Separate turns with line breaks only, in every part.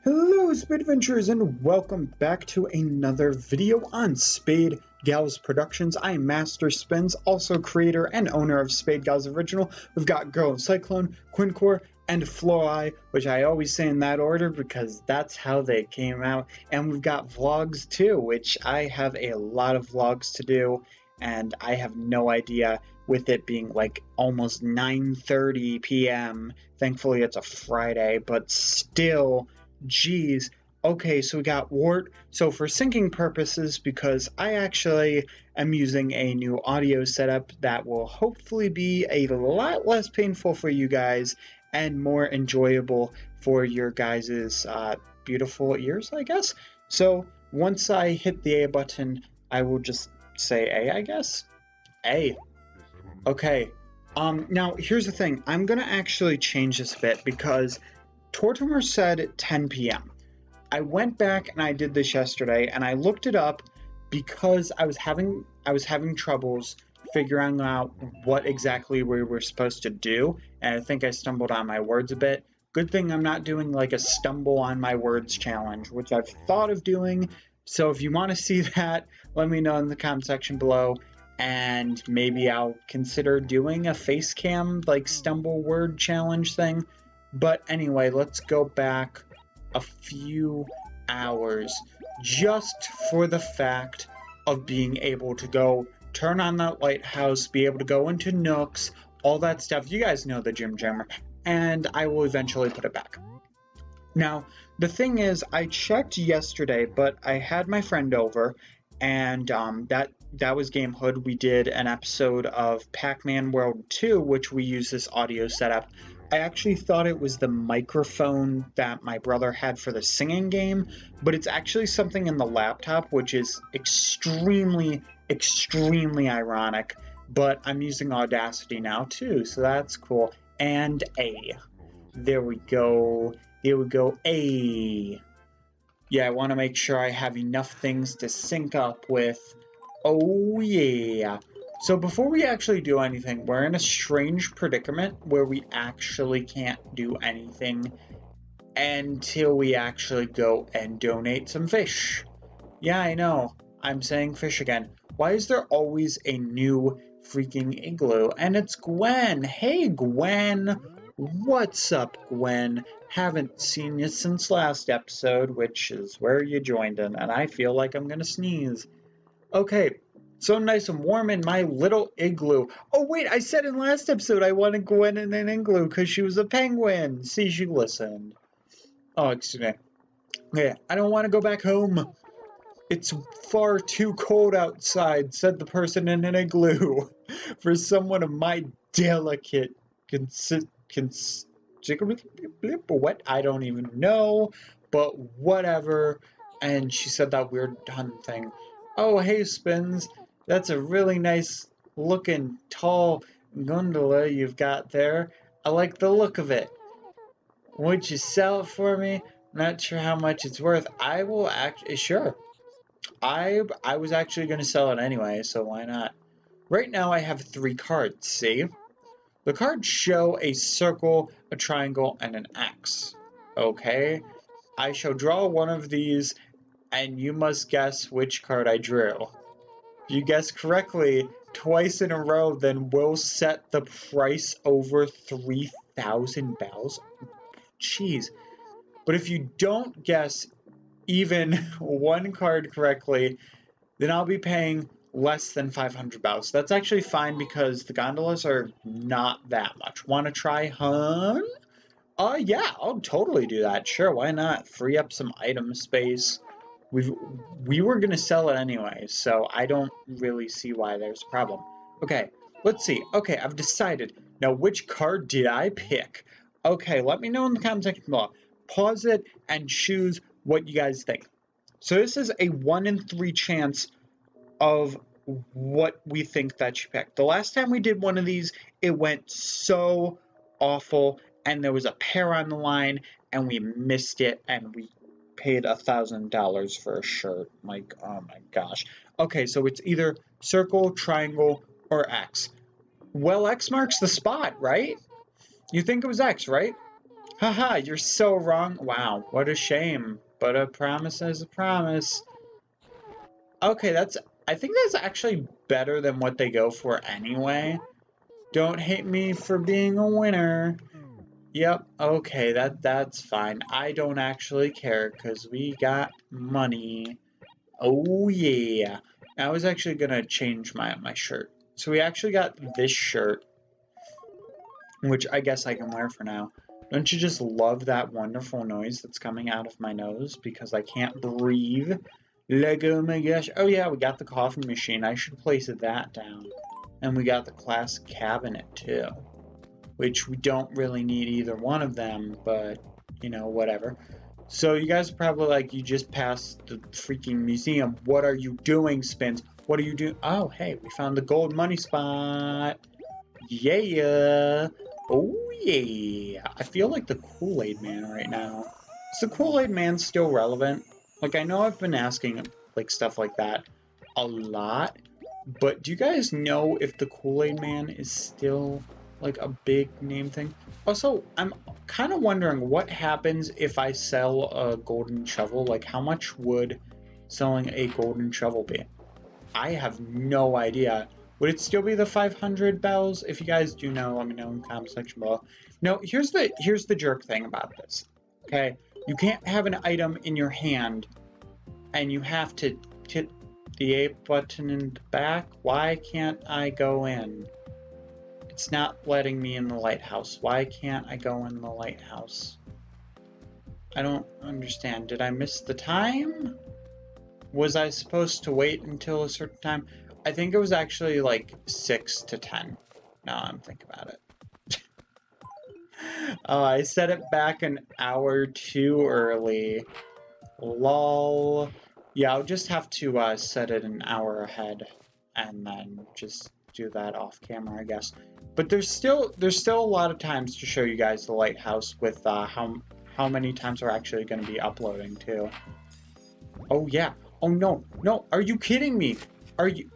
Hello, Spade Adventures, and welcome back to another video on SpadeGalzProductions. I am Master Spins, also creator and owner of SpadeGalzOriginal. We've got Girl Cyclone, Quincore, and Flori, which I always say in that order because that's how they came out. And we've got vlogs too, which I have a lot of vlogs to do, and I have no idea, with it being like almost 9:30 p.m. Thankfully it's a Friday, but still, geez. Okay, so we got Wart. So for syncing purposes, because I actually am using a new audio setup that will hopefully be a lot less painful for you guys and more enjoyable for your guys' beautiful ears, I guess. So once I hit the A button, I will just say A, I guess. A. Okay. Now here's the thing. I'm gonna actually change this a bit because Tortimer said 10 p.m. I went back and I did this yesterday and I looked it up because I was having troubles figuring out what exactly we were supposed to do, and I think I stumbled on my words a bit. Good thing I'm not doing like a stumble on my words challenge, which I've thought of doing. So if you want to see that, let me know in the comment section below, and maybe I'll consider doing a face cam like stumble word challenge thing. But anyway, let's go back a few hours just for the fact of being able to go turn on that lighthouse, be able to go into nooks, all that stuff. You guys know the Jim Jammer, and I will eventually put it back. Now, the thing is, I checked yesterday, but I had my friend over, and that was Game Hood. We did an episode of Pac-Man World 2, which we use this audio setup. I actually thought it was the microphone that my brother had for the singing game, but it's actually something in the laptop, which is extremely ironic. But I'm using Audacity now too, so that's cool. And A. There we go. There we go. A. Yeah, I want to make sure I have enough things to sync up with. Oh yeah. So before we actually do anything, we're in a strange predicament where we actually can't do anything until we actually go and donate some fish. Yeah, I know. I'm saying fish again. Why is there always a new freaking igloo? And it's Gwen. Hey, Gwen. What's up, Gwen? Haven't seen you since last episode, which is where you joined in, and I feel like I'm gonna sneeze. Okay. So nice and warm in my little igloo. Oh, wait, I said in last episode I wanted Gwen in an igloo because she was a penguin. See, she listened. Oh, excuse me. Yeah, I don't want to go back home. It's far too cold outside, said the person in an igloo. For someone of my delicate what? I don't even know, but whatever. And she said that weird hun thing. Oh, hey, Spins. That's a really nice looking tall gondola you've got there. I like the look of it. Would you sell it for me? Not sure how much it's worth. I will actually, sure. I was actually going to sell it anyway, so why not? Right now I have 3 cards, see? The cards show a circle, a triangle, and an X. Okay? I shall draw one of these, and you must guess which card I drew. If you guess correctly twice in a row, then we'll set the price over 3,000 bells. Jeez. But if you don't guess even one card correctly, then I'll be paying less than 500 bells. That's actually fine because the gondolas are not that much. Want to try, hun? Yeah, I'll totally do that. Sure, why not? Free up some item space. We were going to sell it anyway, so I don't really see why there's a problem. Okay, let's see. Okay, I've decided. Now, which card did I pick? Okay, let me know in the comment section below. Pause it and choose what you guys think. So this is a 1 in 3 chance of what we think that you picked. The last time we did one of these, it went so awful, and there was a pair on the line, and we missed it, and we paid $1,000 for a shirt. Like, oh my gosh. Okay, so it's either circle, triangle, or X. Well, X marks the spot, right? You think it was X, right? Haha, you're so wrong. Wow, what a shame. But a promise is a promise. Okay, I think that's actually better than what they go for anyway. Don't hate me for being a winner. Yep, okay, that's fine. I don't actually care because we got money. Oh yeah. I was actually gonna change my shirt. So we actually got this shirt, which I guess I can wear for now. Don't you just love that wonderful noise that's coming out of my nose because I can't breathe? Like, oh my gosh. Oh yeah, we got the coffee machine. I should place that down. And we got the class cabinet too, which we don't really need either one of them, but you know, whatever. So you guys are probably like, you just passed the freaking museum. What are you doing, Spins? What are you doing? Oh, hey, we found the gold money spot. Yeah. Oh, yeah. I feel like the Kool-Aid Man right now. Is the Kool-Aid Man still relevant? Like, I know I've been asking, like, stuff like that a lot, but do you guys know if the Kool-Aid Man is still, like, a big name thing? Also, I'm kind of wondering what happens if I sell a golden shovel. Like, how much would selling a golden shovel be? I have no idea. Would it still be the 500 bells? If you guys do know, let me know in the comment section below. No, here's the jerk thing about this. Okay, you can't have an item in your hand, and you have to hit the A button in the back. Why can't I go in? It's not letting me in the lighthouse. Why can't I go in the lighthouse? I don't understand. Did I miss the time? Was I supposed to wait until a certain time? I think it was actually like 6 to 10. Now I'm thinking about it. I set it back an hour too early. Lol. Yeah, I'll just have to set it an hour ahead and then just do that off camera, I guess. But there's still a lot of times to show you guys the lighthouse with how many times we're actually going to be uploading too. Oh yeah. Oh no, no, are you kidding me? Are you?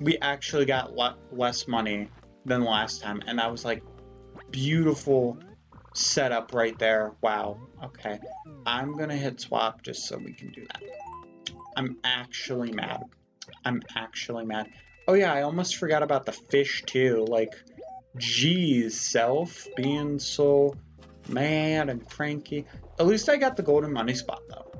We actually got less money than last time, and that was like beautiful setup right there. Wow. Okay, I'm gonna hit swap just so we can do that. I'm actually mad. I'm actually mad. Oh yeah, I almost forgot about the fish too. Like, geez, self being so mad and cranky. At least I got the golden money spot though.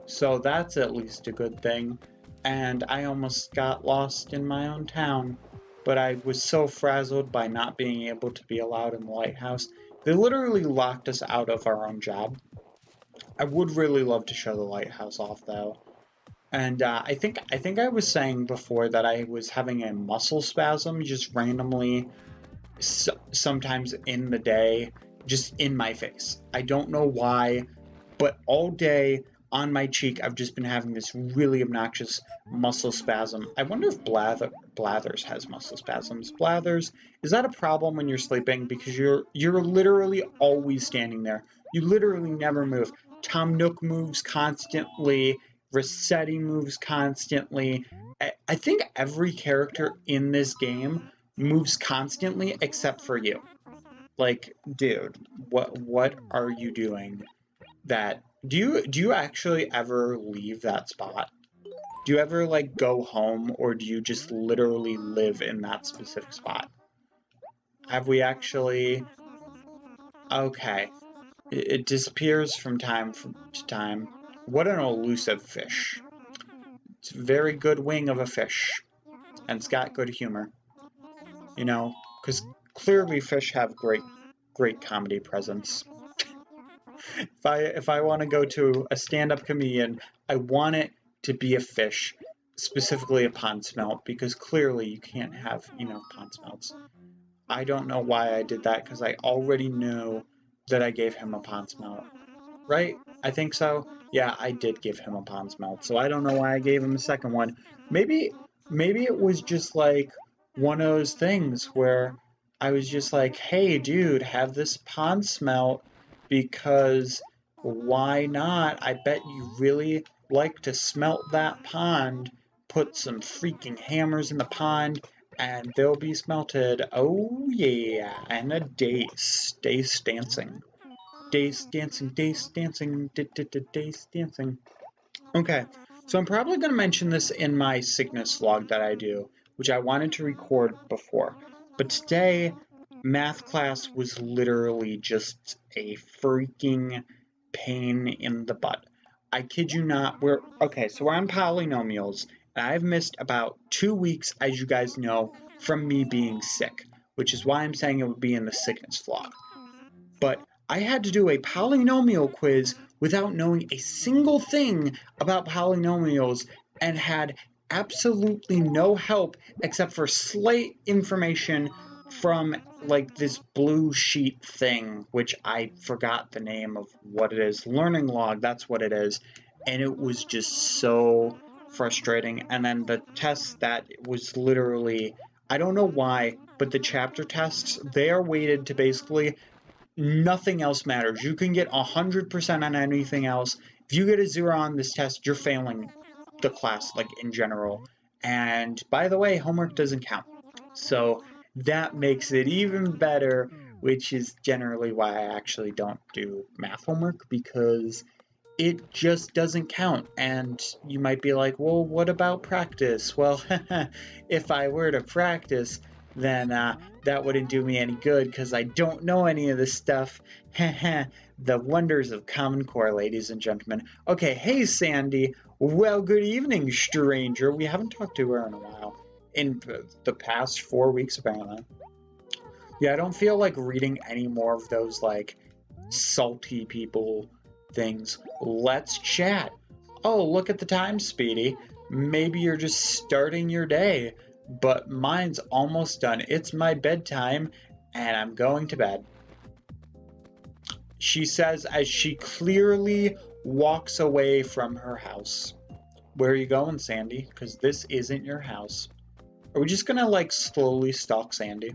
So that's at least a good thing. And I almost got lost in my own town, but I was so frazzled by not being able to be allowed in the lighthouse. They literally locked us out of our own job. I would really love to show the lighthouse off though. And I think I was saying before that I was having a muscle spasm just randomly sometimes in the day, just in my face. I don't know why, but all day on my cheek, I've just been having this really obnoxious muscle spasm. I wonder if Blathers has muscle spasms. Blathers, is that a problem when you're sleeping? Because you're literally always standing there. You literally never move. Tom Nook moves constantly. Rossetti moves constantly. I think every character in this game moves constantly except for you. Like, dude, what are you doing? That do you actually ever leave that spot? Do you ever like go home, or do you just literally live in that specific spot? Have we actually? Okay, it disappears from time to time. What an elusive fish. It's a very good wing of a fish, and it's got good humor. You know, because clearly fish have great comedy presence. If I want to go to a stand-up comedian, I want it to be a fish, specifically a pond smelt, because clearly you can't have, you know, pond smelts. I don't know why I did that, because I already knew that I gave him a pond smelt. Right? I think so. Yeah, I did give him a pond smelt, so I don't know why I gave him a second one. Maybe it was just like one of those things where I was just like, hey dude, have this pond smelt, because why not? I bet you really like to smelt that pond. Put some freaking hammers in the pond and they'll be smelted. Oh yeah, and a dace dancing. Days dancing, days dancing, days dancing. Okay, so I'm probably going to mention this in my sickness vlog that I do, which I wanted to record before. But today, math class was literally just a freaking pain in the butt. I kid you not, we're on polynomials, and I've missed about 2 weeks, as you guys know, from me being sick, which is why I'm saying it would be in the sickness vlog. But I had to do a polynomial quiz without knowing a single thing about polynomials and had absolutely no help except for slight information from like this blue sheet thing, which I forgot the name of what it is. Learning log, that's what it is. And it was just so frustrating. And then the test that was literally, I don't know why, but the chapter tests, they are weighted to basically nothing else matters. You can get 100% on anything else. If you get a 0 on this test, you're failing the class, like, in general. And, by the way, homework doesn't count. So, that makes it even better, which is generally why I actually don't do math homework, because it just doesn't count. And you might be like, well, what about practice? Well, if I were to practice, then that wouldn't do me any good because I don't know any of this stuff. The wonders of Common Core, ladies and gentlemen. Okay, hey, Sandy. Well, good evening, stranger. We haven't talked to her in a while. In the past 4 weeks, apparently. Yeah, I don't feel like reading any more of those, like, salty people things. Let's chat. Oh, look at the time, Speedy. Maybe you're just starting your day, but mine's almost done. It's my bedtime, and I'm going to bed. She says as she clearly walks away from her house. Where are you going, Sandy? Because this isn't your house. Are we just gonna, like, slowly stalk Sandy?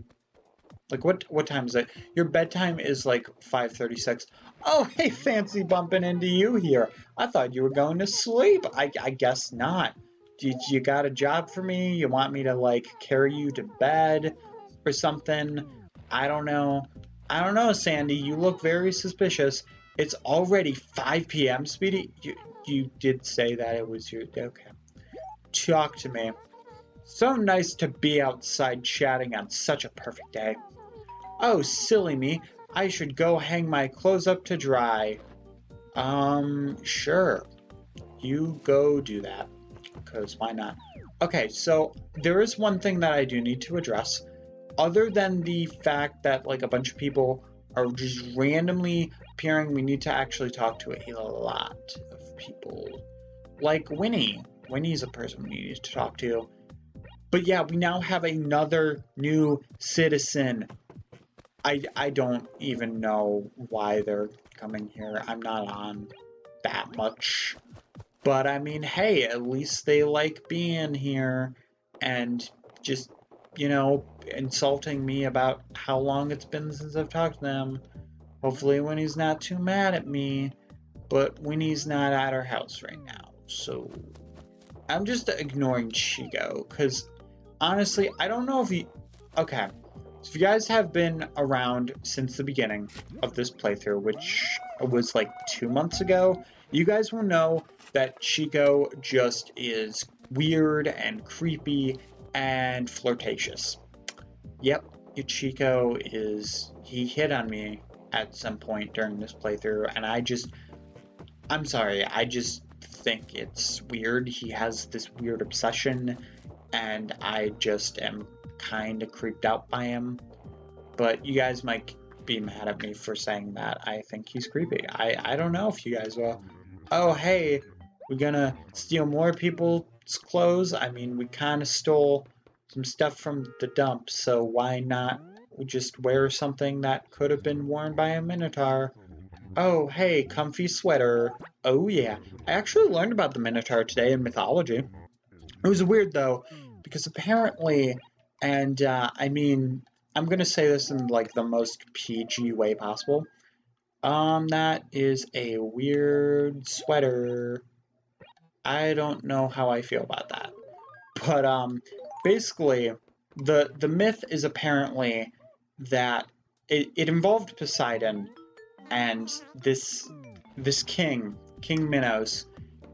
Like, what time is it? Your bedtime is, like, 5:36. Oh, hey, fancy bumping into you here. I thought you were going to sleep. I guess not. You got a job for me? You want me to, like, carry you to bed or something? I don't know. I don't know, Sandy. You look very suspicious. It's already 5 p.m., Speedy. You did say that it was your... Okay. Talk to me. So nice to be outside chatting on such a perfect day. Oh, silly me. I should go hang my clothes up to dry. Sure. You go do that. Because why not? Okay, so there is one thing that I do need to address. Other than the fact that, like, a bunch of people are just randomly appearing, we need to actually talk to a lot of people. Like Winnie. Winnie's a person we need to talk to. But yeah, we now have another new citizen. I don't even know why they're coming here. I'm not on that much. But I mean, hey, at least they like being here and just, you know, insulting me about how long it's been since I've talked to them. Hopefully Winnie's not too mad at me, but Winnie's not at her house right now. So I'm just ignoring Chico, because honestly, I don't know if he... Okay. So if you guys have been around since the beginning of this playthrough, which was like 2 months ago, you guys will know that Chico just is weird and creepy and flirtatious. Yep, Chico is... He hit on me at some point during this playthrough, and I'm sorry, I just think it's weird. He has this weird obsession, and I just am kind of creeped out by him. But you guys might be mad at me for saying that. I think he's creepy. I don't know if you guys will. Oh, hey, we're gonna steal more people's clothes? I mean, we kind of stole some stuff from the dump, so why not just wear something that could have been worn by a Minotaur? Oh, hey, comfy sweater. Oh, yeah. I actually learned about the Minotaur today in mythology. It was weird, though, because apparently, and I mean, I'm going to say this in, like, the most PG way possible. That is a weird sweater. I don't know how I feel about that. But, basically, the myth is apparently that it involved Poseidon, and this King Minos,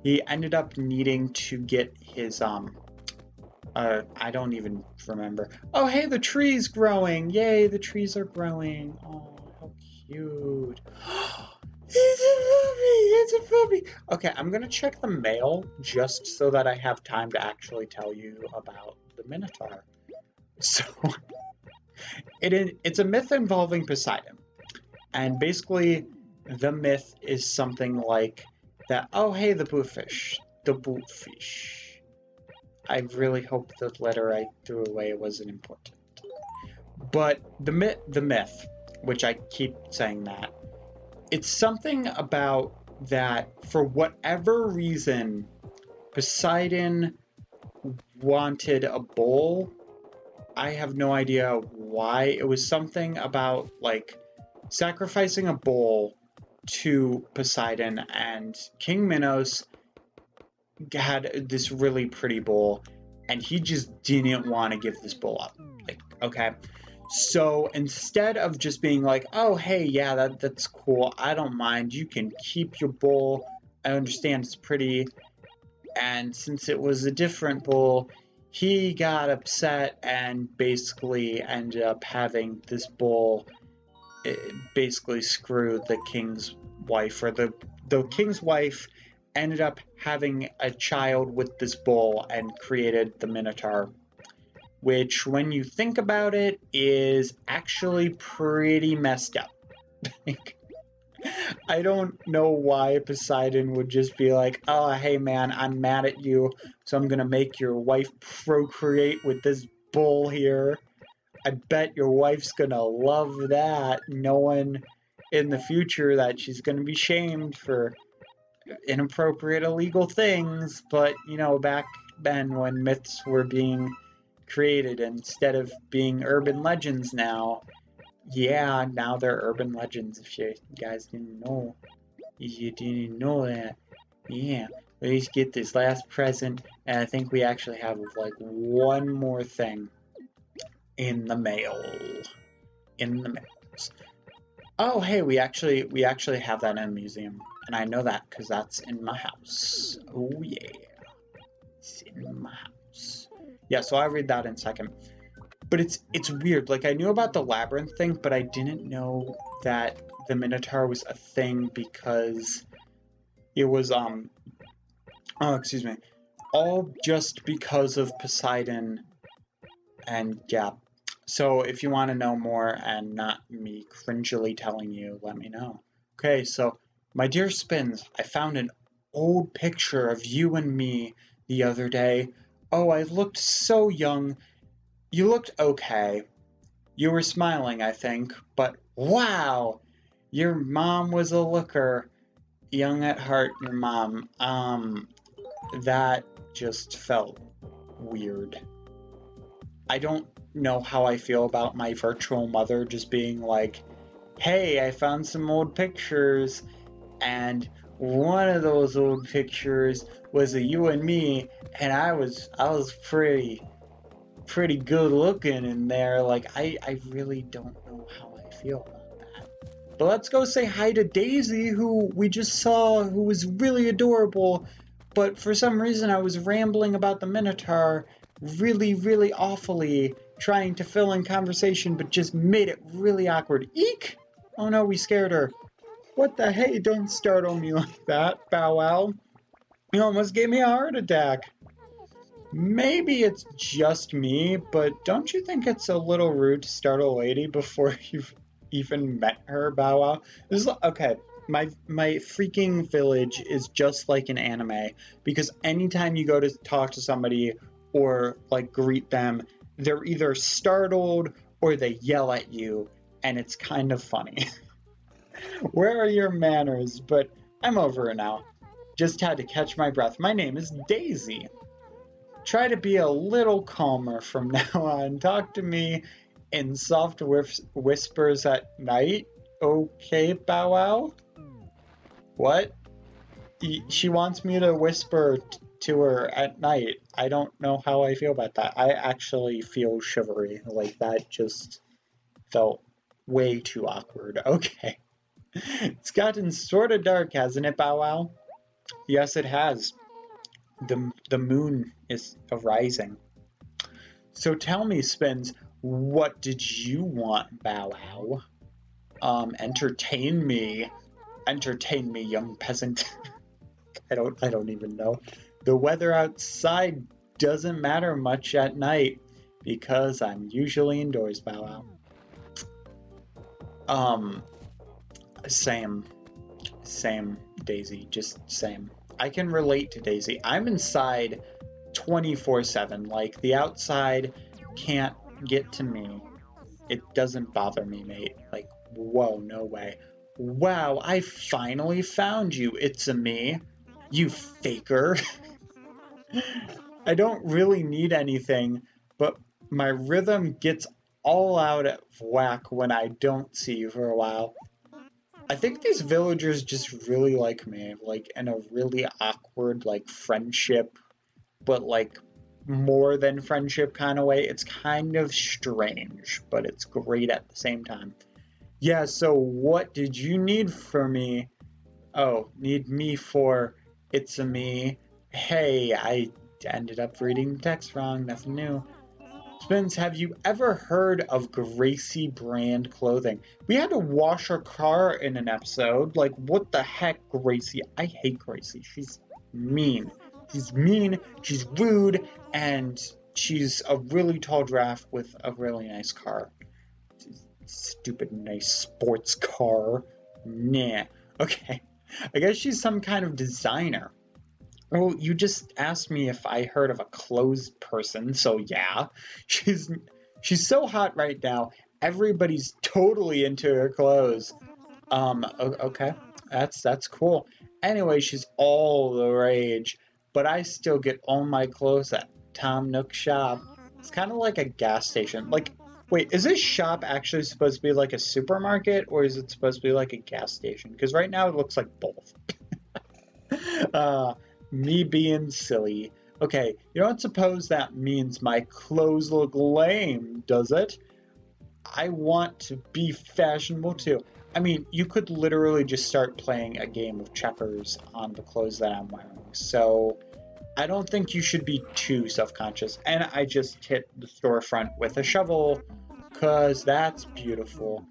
he ended up needing to get his I don't even remember. Oh, hey, the tree's growing! Yay, the trees are growing! Oh, how cute! It's a puppy! It's a puppy! Okay, I'm gonna check the mail just so that I have time to actually tell you about the Minotaur. So, it's a myth involving Poseidon. And basically, the myth is something like that, oh, hey, the bootfish. The bootfish. I really hope the letter I threw away wasn't important. But the myth, which I keep saying that, it's something about that for whatever reason, Poseidon wanted a bull. I have no idea why. It was something about, like, sacrificing a bull to Poseidon, and King Minos had this really pretty bull, and he just didn't want to give this bull up. Like, okay. So instead of just being like, oh, hey, yeah, that's cool, I don't mind, you can keep your bull, I understand it's pretty, and since it was a different bull, he got upset and basically ended up having this bull basically screw the king's wife, or the king's wife ended up having a child with this bull and created the Minotaur, which, when you think about it, is actually pretty messed up. I don't know why Poseidon would just be like, oh, hey man, I'm mad at you, so I'm gonna make your wife procreate with this bull here. I bet your wife's gonna love that, knowing in the future that she's gonna be shamed for inappropriate illegal things. But, you know, back then when myths were being created instead of being urban legends now, yeah, now they're urban legends, if you guys didn't know. If you didn't know that. Yeah, let's get this last present, and I think we actually have, like, one more thing in the mail. In the mails. Oh, hey, we actually have that in a museum, and I know that because that's in my house. Oh yeah, it's in my house. Yeah, so I'll read that in a second. But it's weird. Like, I knew about the labyrinth thing, but I didn't know that the Minotaur was a thing because it was oh, excuse me, all just because of Poseidon. And yeah, so if you want to know more and not me cringily telling you, let me know. Okay, so my dear Spins, I found an old picture of you and me the other day. Oh, I looked so young. You looked okay. You were smiling, I think, but wow, your mom was a looker. Young at heart, your mom. That just felt weird. I don't know how I feel about my virtual mother just being like, hey, I found some old pictures, and one of those old pictures was of you and me, and I was pretty good looking in there. Like, I really don't know how I feel about that. But let's go say hi to Daisy, who we just saw, who was really adorable, but for some reason I was rambling about the Minotaur really awfully, trying to fill in conversation, but just made it really awkward. Eek! Oh no, we scared her. What the hey, don't startle me like that, Bow Wow. You almost gave me a heart attack. Maybe it's just me, but don't you think it's a little rude to startle a lady before you've even met her, Bow Wow? This is, okay, my freaking village is just like an anime, because anytime you go to talk to somebody or, like, greet them, they're either startled or they yell at you, and it's kind of funny. Where are your manners? But I'm over it now. Just had to catch my breath. My name is Daisy. Try to be a little calmer from now on. Talk to me in soft whispers at night. Okay, Bow Wow? What? She wants me to whisper to her at night. I don't know how I feel about that. I actually feel shivery. Like, that just felt way too awkward. Okay. It's gotten sort of dark, hasn't it, Bow Wow? Yes, it has. The moon is arising. So tell me, Spins, what did you want, Bow Wow? Entertain me. Entertain me, young peasant. I don't even know. The weather outside doesn't matter much at night because I'm usually indoors, Bow Wow. Same, Daisy, just same. I can relate to Daisy. I'm inside 24/7. Like, the outside can't get to me. It doesn't bother me, mate. Like, whoa, no way. Wow, I finally found you, It's-a-me. You faker. I don't really need anything, but my rhythm gets all out of whack when I don't see you for a while. I think these villagers just really like me, like in a really awkward, like friendship, but like more than friendship kind of way. It's kind of strange, but it's great at the same time. Yeah, so what did you need for me? Oh, need me for It's-a-me. Hey, I ended up reading the text wrong, nothing new. Spence, have you ever heard of Gracie brand clothing? We had to wash her car in an episode. Like, what the heck, Gracie? I hate Gracie. She's mean. She's mean, she's rude, and she's a really tall giraffe with a really nice car. Stupid nice sports car. Nah. Okay. I guess she's some kind of designer. Well, you just asked me if I heard of a clothes person, so yeah. She's so hot right now. Everybody's totally into her clothes. Okay. That's cool. Anyway, she's all the rage, but I still get all my clothes at Tom Nook's shop. It's kind of like a gas station. Like, wait, is this shop actually supposed to be like a supermarket, or is it supposed to be like a gas station? Because right now it looks like both. Me being silly. Okay, you don't suppose that means my clothes look lame, does it? I want to be fashionable too. I mean, you could literally just start playing a game of checkers on the clothes that I'm wearing. So I don't think you should be too self-conscious. And I just hit the storefront with a shovel, cause that's beautiful.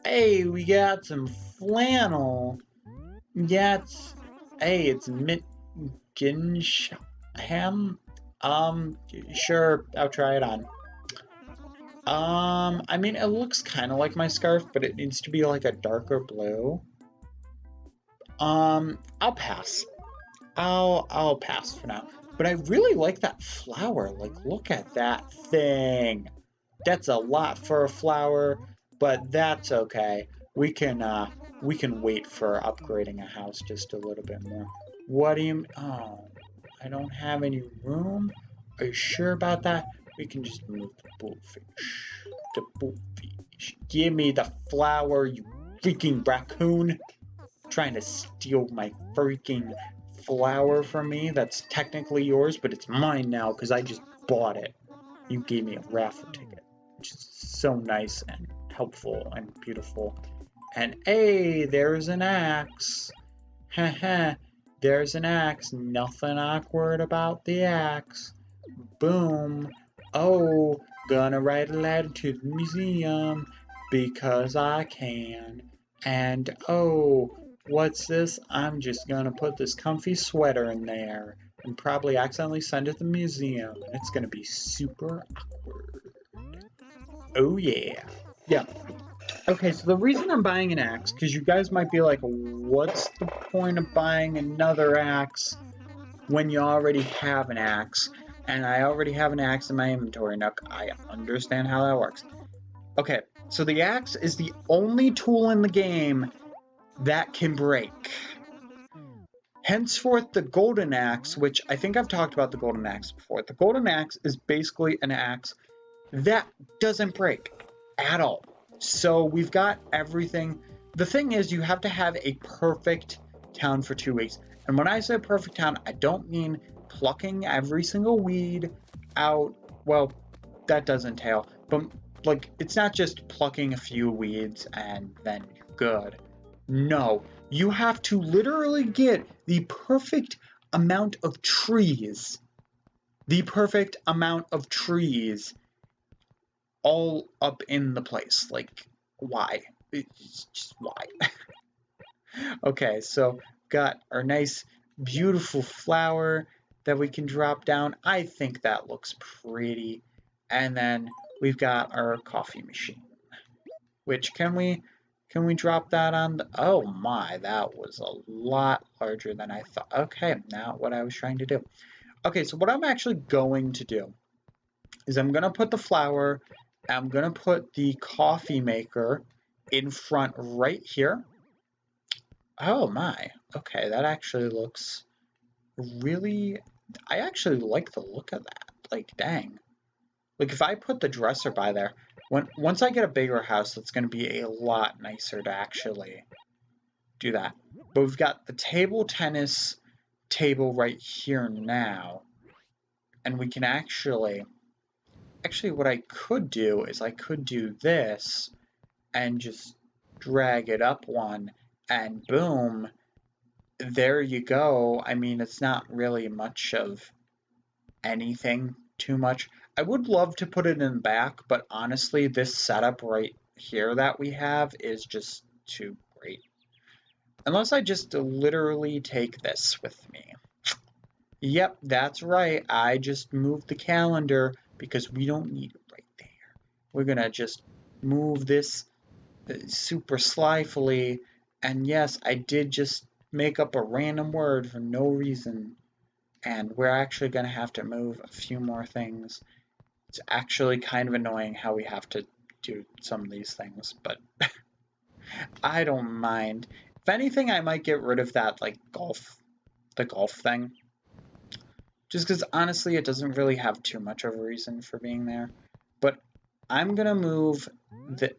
Hey, we got some flannel. Yeah, it's Ham. Sure, I'll try it on. I mean, it looks kind of like my scarf, but it needs to be like a darker blue. I'll pass. I'll pass for now. But I really like that flower. Like, look at that thing. That's a lot for a flower, but that's okay. We can wait for upgrading a house just a little bit more. What do you... Oh, I don't have any room? Are you sure about that? We can just move the bullfish. The bullfish. Give me the flower, you freaking raccoon. Trying to steal my freaking flower from me. That's technically yours, but it's mine now because I just bought it. You gave me a raffle ticket, which is so nice and helpful and beautiful. And hey, there's an axe. Haha, there's an axe. Nothing awkward about the axe. Boom. Oh, gonna write a letter to the museum because I can. And oh, what's this? I'm just gonna put this comfy sweater in there and probably accidentally send it to the museum. And it's gonna be super awkward. Oh yeah. Yeah. Okay, so the reason I'm buying an axe, because you guys might be like, what's the point of buying another axe when you already have an axe? And I already have an axe in my inventory. Now, I understand how that works. Okay, so the axe is the only tool in the game that can break. Henceforth, the golden axe, which I think I've talked about the golden axe before. The golden axe is basically an axe that doesn't break at all. So we've got everything. The thing is, you have to have a perfect town for 2 weeks. And when I say perfect town, I don't mean plucking every single weed out. Well, that does entail. But, like, it's not just plucking a few weeds and then you're good. No, you have to literally get the perfect amount of trees. The perfect amount of trees all up in the place. Like, why? It's just why? Okay, so got our nice, beautiful flower that we can drop down. I think that looks pretty. And then we've got our coffee machine, which can we drop that on the, oh my, that was a lot larger than I thought. Okay, now what I was trying to do. Okay, so what I'm actually going to do is I'm gonna put the flower, I'm gonna put the coffee maker in front right here. Oh my, okay, that actually looks really, I actually like the look of that. Like, dang. Like, if I put the dresser by there, once I get a bigger house, it's going to be a lot nicer to actually do that. But we've got the table tennis table right here now. And we can actually what I could do is I could do this and just drag it up one, and boom, there you go. I mean, it's not really much of anything too much. I would love to put it in the back, but honestly, this setup right here that we have is just too great. Unless I just literally take this with me. Yep, that's right. I just moved the calendar because we don't need it right there. We're gonna just move this super slyfully. And yes, I did just make up a random word for no reason. And we're actually going to have to move a few more things. It's actually kind of annoying how we have to do some of these things, but I don't mind. If anything, I might get rid of that, like, the golf thing. Just because, honestly, it doesn't really have too much of a reason for being there. But I'm going to move the...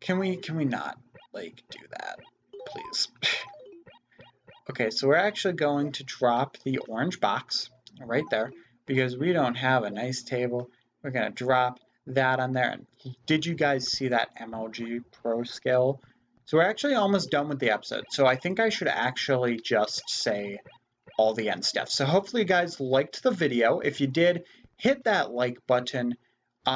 Can we not, like, do that, please? Okay, so we're actually going to drop the orange box right there because we don't have a nice table. We're going to drop that on there. And did you guys see that MLG Pro skill? So we're actually almost done with the episode. So I think I should actually just say all the end stuff. So hopefully you guys liked the video. If you did, hit that like button.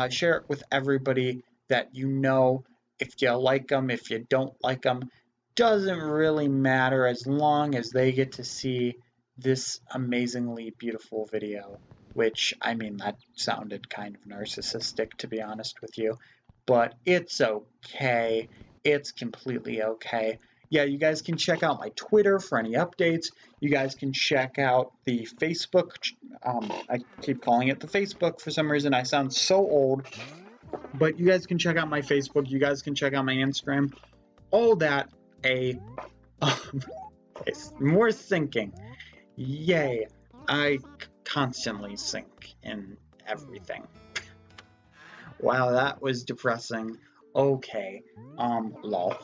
Share it with everybody that you know. If you like them, if you don't like them, doesn't really matter as long as they get to see this amazingly beautiful video, which, I mean, that sounded kind of narcissistic, to be honest with you, but it's okay. It's completely okay. Yeah, you guys can check out my Twitter for any updates. You guys can check out the Facebook. I keep calling it the Facebook for some reason. I sound so old. But you guys can check out my Facebook. You guys can check out my Instagram. All that. More sinking. Yay. I constantly sink in everything. Wow, that was depressing. Okay. Lol.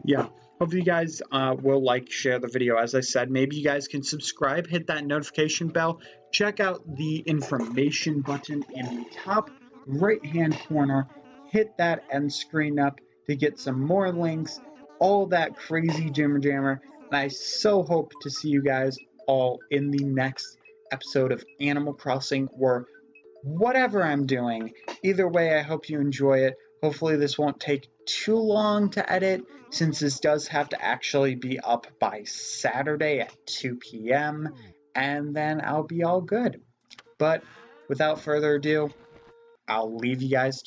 Yeah. Hope you guys will like, share the video. As I said, maybe you guys can subscribe, hit that notification bell, check out the information button in the top right-hand corner, hit that end screen up to get some more links, all that crazy jimmer jammer. And I so hope to see you guys all in the next episode of Animal Crossing or whatever I'm doing. Either way, I hope you enjoy it. Hopefully this won't take too long to edit, since this does have to actually be up by Saturday at 2 p.m., and then I'll be all good. But without further ado, I'll leave you guys